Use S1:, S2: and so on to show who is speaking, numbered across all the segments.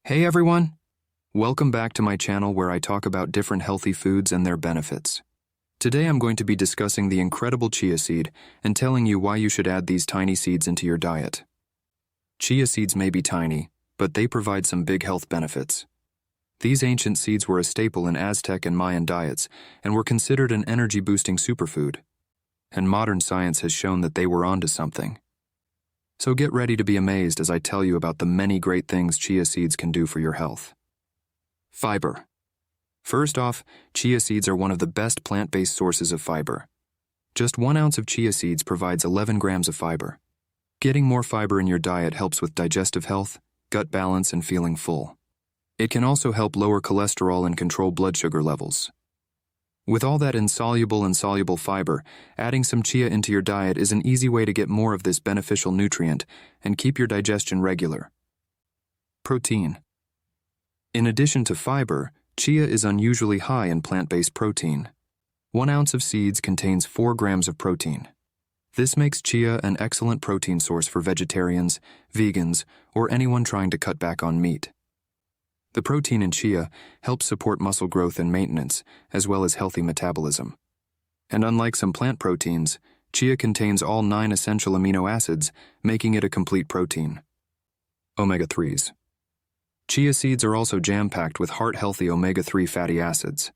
S1: Hey everyone! Welcome back to my channel where I talk about different healthy foods and their benefits. Today I'm going to be discussing the incredible chia seed and telling you why you should add these tiny seeds into your diet. Chia seeds may be tiny, but they provide some big health benefits. These ancient seeds were a staple in Aztec and Mayan diets and were considered an energy-boosting superfood. And modern science has shown that they were onto something. So get ready to be amazed as I tell you about the many great things chia seeds can do for your health. Fiber. First off, chia seeds are one of the best plant-based sources of fiber. Just 1 ounce of chia seeds provides 11 grams of fiber. Getting more fiber in your diet helps with digestive health, gut balance, and feeling full. It can also help lower cholesterol and control blood sugar levels. With all that insoluble and soluble fiber, adding some chia into your diet is an easy way to get more of this beneficial nutrient and keep your digestion regular. Protein. In addition to fiber, chia is unusually high in plant-based protein. 1 ounce of seeds contains 4 grams of protein. This makes chia an excellent protein source for vegetarians, vegans, or anyone trying to cut back on meat. The protein in chia helps support muscle growth and maintenance, as well as healthy metabolism. And unlike some plant proteins, chia contains all 9 essential amino acids, making it a complete protein. Omega-3s. Chia seeds are also jam-packed with heart-healthy omega-3 fatty acids.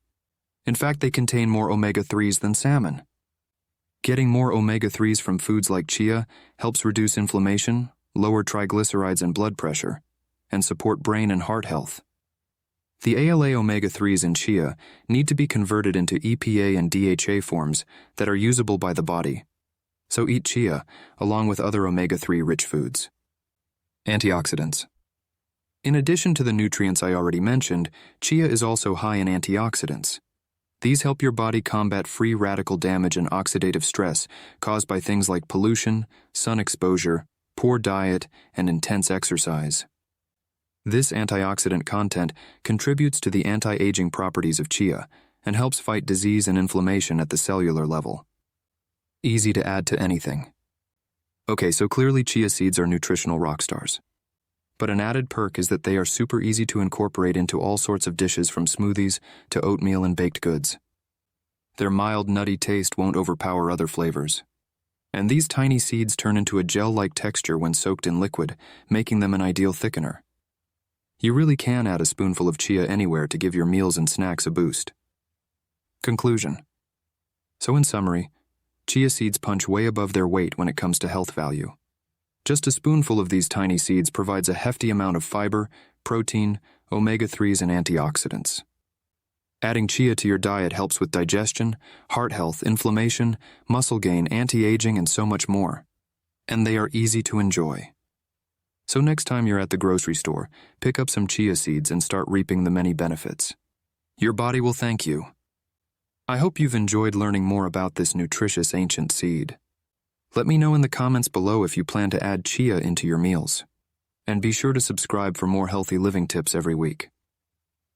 S1: In fact, they contain more omega-3s than salmon. Getting more omega-3s from foods like chia helps reduce inflammation, lower triglycerides and blood pressure, and support brain and heart health. The ALA omega-3s in chia need to be converted into EPA and DHA forms that are usable by the body. So eat chia, along with other omega-3 rich foods. Antioxidants. In addition to the nutrients I already mentioned, chia is also high in antioxidants. These help your body combat free radical damage and oxidative stress caused by things like pollution, sun exposure, poor diet, and intense exercise. This antioxidant content contributes to the anti-aging properties of chia and helps fight disease and inflammation at the cellular level. Easy to add to anything. Okay, so clearly chia seeds are nutritional rock stars. But an added perk is that they are super easy to incorporate into all sorts of dishes from smoothies to oatmeal and baked goods. Their mild, nutty taste won't overpower other flavors. And these tiny seeds turn into a gel-like texture when soaked in liquid, making them an ideal thickener. You really can add a spoonful of chia anywhere to give your meals and snacks a boost. Conclusion. So in summary, chia seeds punch way above their weight when it comes to health value. Just a spoonful of these tiny seeds provides a hefty amount of fiber, protein, omega-3s, and antioxidants. Adding chia to your diet helps with digestion, heart health, inflammation, muscle gain, anti-aging, and so much more. And they are easy to enjoy. So next time you're at the grocery store, pick up some chia seeds and start reaping the many benefits. Your body will thank you. I hope you've enjoyed learning more about this nutritious ancient seed. Let me know in the comments below if you plan to add chia into your meals. And be sure to subscribe for more healthy living tips every week.